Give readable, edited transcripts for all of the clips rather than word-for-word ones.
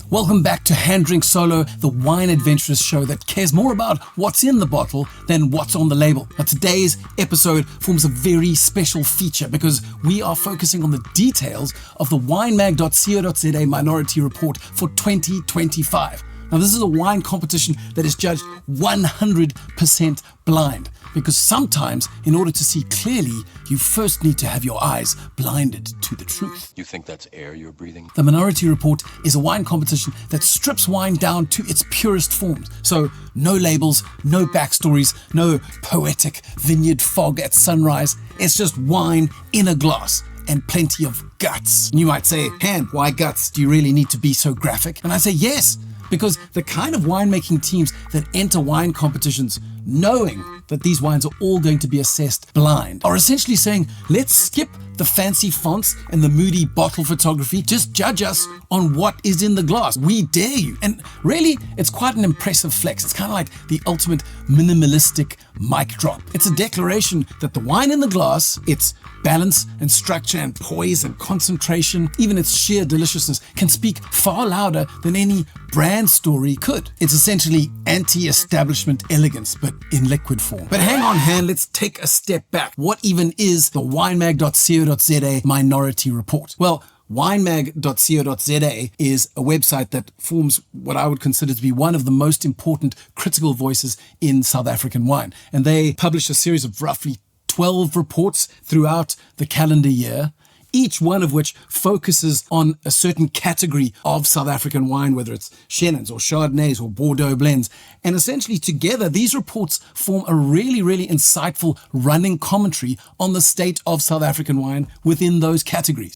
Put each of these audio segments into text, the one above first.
Welcome back to Hand Drink Solo, the wine adventurous show that cares more about what's in the bottle than what's on the label. Now, today's episode forms a very special feature because we are focusing on the details of the winemag.co.za Minority Report for 2025. Now, this is a wine competition that is judged 100% blind, because sometimes, in order to see clearly, you first need to have your eyes blinded to the truth. You think that's air you're breathing? The Minority Report is a wine competition that strips wine down to its purest forms. So, no labels, no backstories, no poetic vineyard fog at sunrise. It's just wine in a glass and plenty of guts. And you might say, Han, why guts? Do you really need to be so graphic? And I say, yes, because the kind of winemaking teams that enter wine competitions knowing that these wines are all going to be assessed blind are essentially saying, let's skip the fancy fonts and the moody bottle photography. Just judge us on what is in the glass. We dare you. And really, it's quite an impressive flex. It's kind of like the ultimate minimalistic mic drop. It's a declaration that the wine in the glass, its balance and structure and poise and concentration, even its sheer deliciousness, can speak far louder than any brand story could. It's essentially anti-establishment elegance, but in liquid form. But hang on, Han, let's take a step back. What even is the winemag.co.za Minority Report? Well, winemag.co.za is a website that forms what I would consider to be one of the most important critical voices in South African wine. And they publish a series of roughly 12 reports throughout the calendar year, each one of which focuses on a certain category of South African wine, whether it's Chenin or Chardonnays or Bordeaux blends. And essentially together, these reports form a really, really insightful running commentary on the state of South African wine within those categories.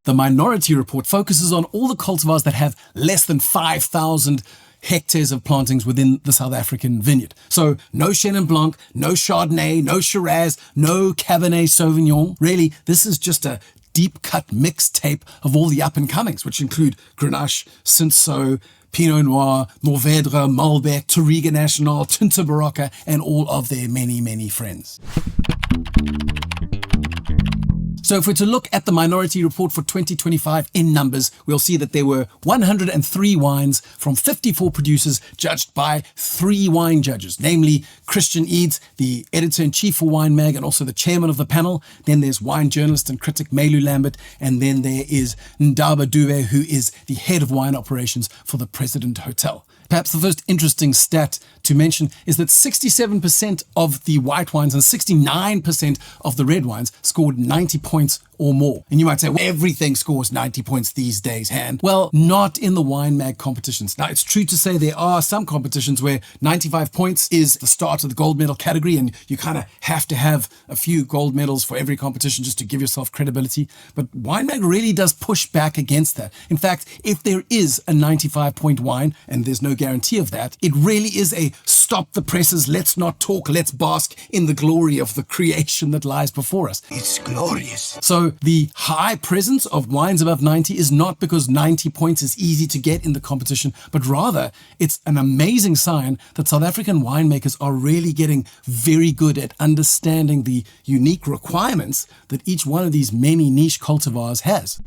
The Minority Report focuses on all the cultivars that have less than 5,000 hectares of plantings within the South African vineyard. So no Chenin Blanc, no Chardonnay, no Shiraz, no Cabernet Sauvignon. Really, this is just a deep cut mixtape of all the up and comings, which include Grenache, Cinsault, Pinot Noir, Mourvèdre, Malbec, Touriga National, Tinta Barocca, and all of their many, many friends. So if we're to look at the Minority Report for 2025 in numbers, we'll see that there were 103 wines from 54 producers judged by 3 wine judges, namely Christian Eads, the editor-in-chief for Wine Mag and also the chairman of the panel. Then there's wine journalist and critic Melu Lambert. And then there is Ndaba Dube, who is the head of wine operations for the President Hotel. Perhaps the first interesting stat to mention is that 67% of the white wines and 69% of the red wines scored 90 points or more. And you might say, well, everything scores 90 points these days, Han. Well, not in the Wine Mag competitions. Now, it's true to say there are some competitions where 95 points is the start of the gold medal category, and you kind of have to have a few gold medals for every competition just to give yourself credibility. But Wine Mag really does push back against that. In fact, if there is a 95-point wine, and there's no guarantee of that, it really is a stop the presses, let's not talk, let's bask in the glory of the creation that lies before us. It's glorious. So the high presence of wines above 90 is not because 90 points is easy to get in the competition, but rather it's an amazing sign that South African winemakers are really getting very good at understanding the unique requirements that each one of these many niche cultivars has.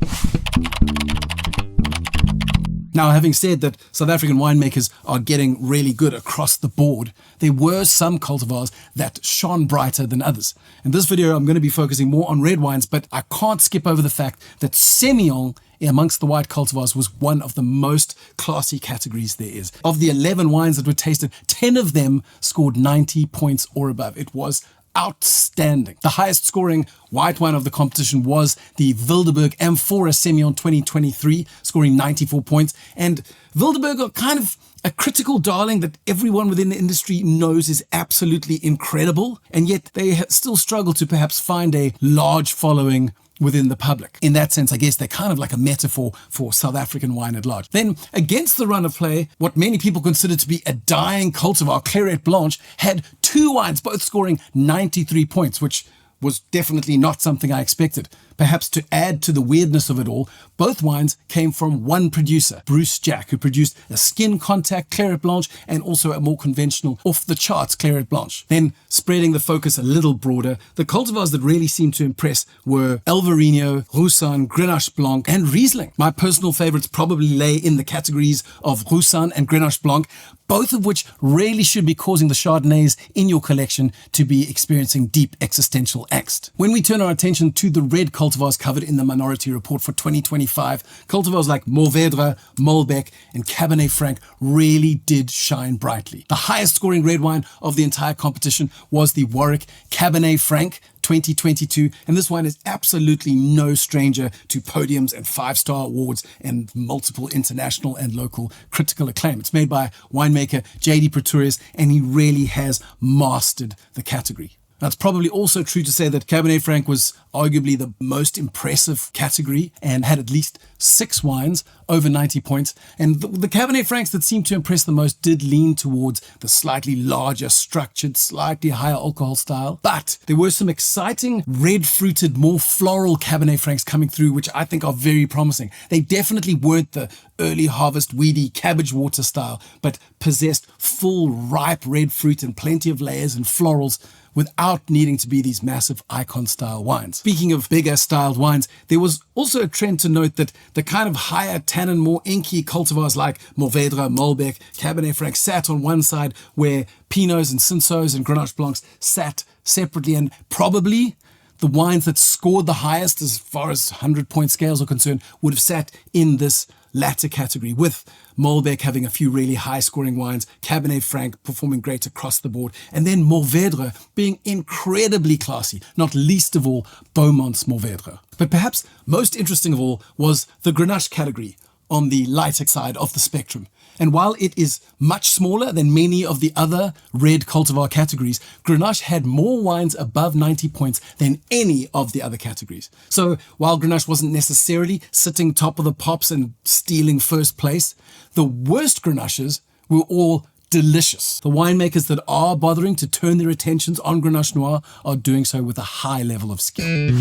Now, having said that South African winemakers are getting really good across the board, there were some cultivars that shone brighter than others. In this video, I'm going to be focusing more on red wines, but I can't skip over the fact that Semillon amongst the white cultivars was one of the most classy categories there is. Of the 11 wines that were tasted, 10 of them scored 90 points or above. It was outstanding. The highest scoring white wine of the competition was the Wildeburg Amphora Semillon 2023, scoring 94 points. And Wildeburg are kind of a critical darling that everyone within the industry knows is absolutely incredible, and yet they still struggle to perhaps find a large following within the public. In that sense, I guess they're kind of like a metaphor for South African wine at large. Then, against the run of play, what many people consider to be a dying cultivar, Clairette Blanche, had 2 wines, both scoring 93 points, which was definitely not something I expected. Perhaps to add to the weirdness of it all, both wines came from one producer, Bruce Jack, who produced a skin contact Claret Blanche and also a more conventional off-the-charts Claret Blanche. Then, spreading the focus a little broader, the cultivars that really seemed to impress were Alvarinho, Roussanne, Grenache Blanc, and Riesling. My personal favorites probably lay in the categories of Roussanne and Grenache Blanc, both of which really should be causing the Chardonnays in your collection to be experiencing deep existential angst. When we turn our attention to the red cultivars covered in the Minority Report for 2025, cultivars like Mourvèdre, Malbec, and Cabernet Franc really did shine brightly. The highest scoring red wine of the entire competition was the Warwick Cabernet Franc 2022, and this wine is absolutely no stranger to podiums and 5-star awards and multiple international and local critical acclaim. It's made by winemaker J.D. Pretorius, and he really has mastered the category. Now, it's probably also true to say that Cabernet Franc was arguably the most impressive category and had at least 6 wines over 90 points. And the Cabernet Francs that seemed to impress the most did lean towards the slightly larger, structured, slightly higher alcohol style. But there were some exciting red-fruited, more floral Cabernet Francs coming through, which I think are very promising. They definitely weren't the early harvest, weedy cabbage water style, but possessed full, ripe red fruit and plenty of layers and florals, without needing to be these massive icon-style wines. Speaking of bigger styled wines, there was also a trend to note that the kind of higher tannin, more inky cultivars like Mourvèdre, Malbec, Cabernet Franc sat on one side, where Pinots and Cinsaults and Grenache Blancs sat separately, and probably the wines that scored the highest as far as 100-point scales are concerned would have sat in this latter category, with Malbec having a few really high-scoring wines, Cabernet Franc performing great across the board, and then Mourvèdre being incredibly classy, not least of all Beaumont's Mourvèdre. But perhaps most interesting of all was the Grenache category on the lighter side of the spectrum. And while it is much smaller than many of the other red cultivar categories, Grenache had more wines above 90 points than any of the other categories. So while Grenache wasn't necessarily sitting top of the pops and stealing first place, the worst Grenaches were all delicious. The winemakers that are bothering to turn their attentions on Grenache Noir are doing so with a high level of skill.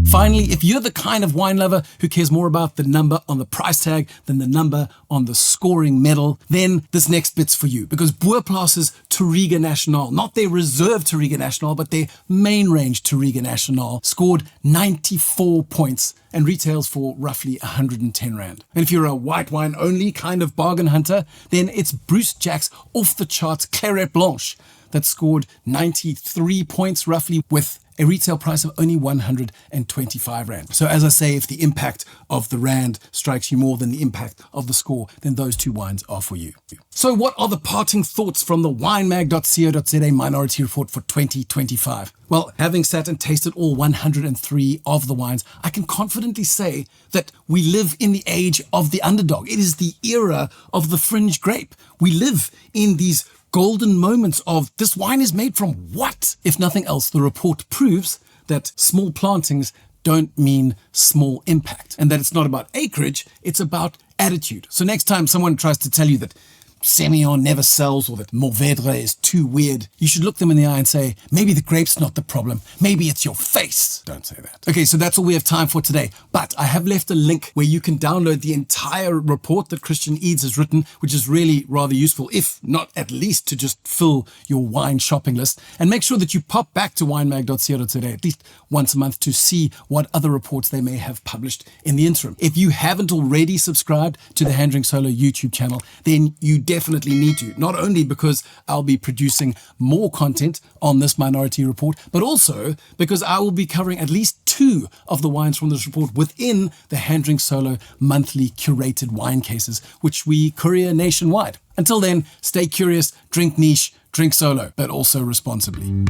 Finally, if you're the kind of wine lover who cares more about the number on the price tag than the number on the scoring medal, then this next bit's for you, because Boerplace's Touriga National, not their reserve Touriga National, but their main range Touriga National, scored 94 points and retails for roughly 110 Rand. And if you're a white wine only kind of bargain hunter, then it's Bruce Jack's off-the-charts Claret Blanche that scored 93 points roughly, with a retail price of only 125 Rand. So as I say, if the impact of the Rand strikes you more than the impact of the score, then those two wines are for you. So what are the parting thoughts from the winemag.co.za Minority Report for 2025? Well, having sat and tasted all 103 of the wines, I can confidently say that we live in the age of the underdog. It is the era of the fringe grape. We live in these golden moments of, this wine is made from what? If nothing else, the report proves that small plantings don't mean small impact, and that it's not about acreage, it's about attitude. So next time someone tries to tell you that Semillon never sells or that Mourvèdre is too weird, you should look them in the eye and say, maybe the grape's not the problem, maybe it's your face. Don't say that. Okay, so that's all we have time for today, but I have left a link where you can download the entire report that Christian Eads has written, which is really rather useful, if not at least to just fill your wine shopping list. And make sure that you pop back to winemag.co.za at least once a month to see what other reports they may have published in the interim. If you haven't already subscribed to the Hand Drink Solo YouTube channel, then you definitely need to, not only because I'll be producing more content on this Minority Report, but also because I will be covering at least 2 of the wines from this report within the Hand Drink Solo monthly curated wine cases, which we courier nationwide. Until then, stay curious, drink niche, drink solo, but also responsibly.